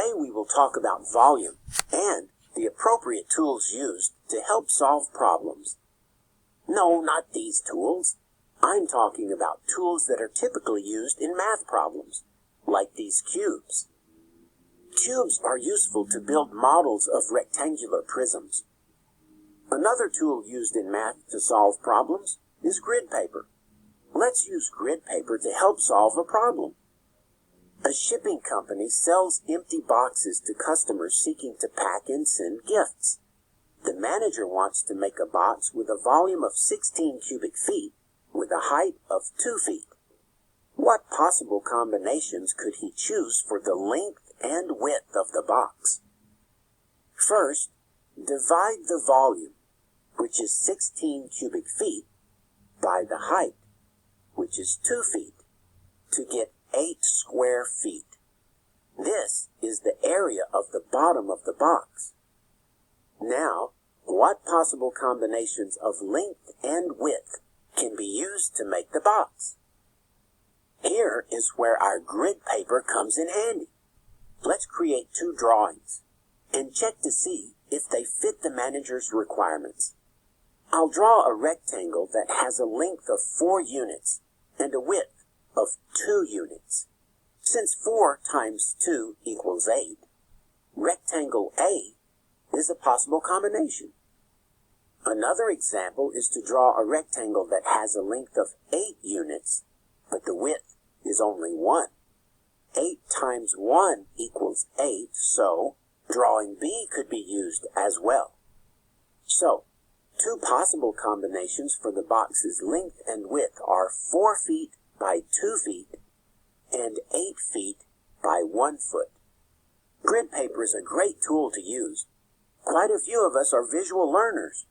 Today we will talk about volume and the appropriate tools used to help solve problems. No, not these tools. I'm talking about tools that are typically used in math problems, like these cubes. Cubes are useful to build models of rectangular prisms. Another tool used in math to solve problems is grid paper. Let's use grid paper to help solve a problem. A shipping company sells empty boxes to customers seeking to pack and send gifts. The manager wants to make a box with a volume of 16 cubic feet with a height of 2 feet. What possible combinations could he choose for the length and width of the box? First, divide the volume, which is 16 cubic feet, by the height, which is 2 feet, to get 8 square feet. This is the area of the bottom of the box. Now, what possible combinations of length and width can be used to make the box? Here is where our grid paper comes in handy. Let's create 2 drawings and check to see if they fit the manager's requirements. I'll draw a rectangle that has a length of 4 units and a width of 2 units. Since 4 times 2 equals 8, rectangle A is a possible combination. Another example is to draw a rectangle that has a length of 8 units, but the width is only 1. 8 times 1 equals 8, so drawing B could be used as well. So, 2 possible combinations for the box's length and width are 4 feet by 2 feet and 8 feet by 1 foot. Grid paper is a great tool to use. Quite a few of us are visual learners,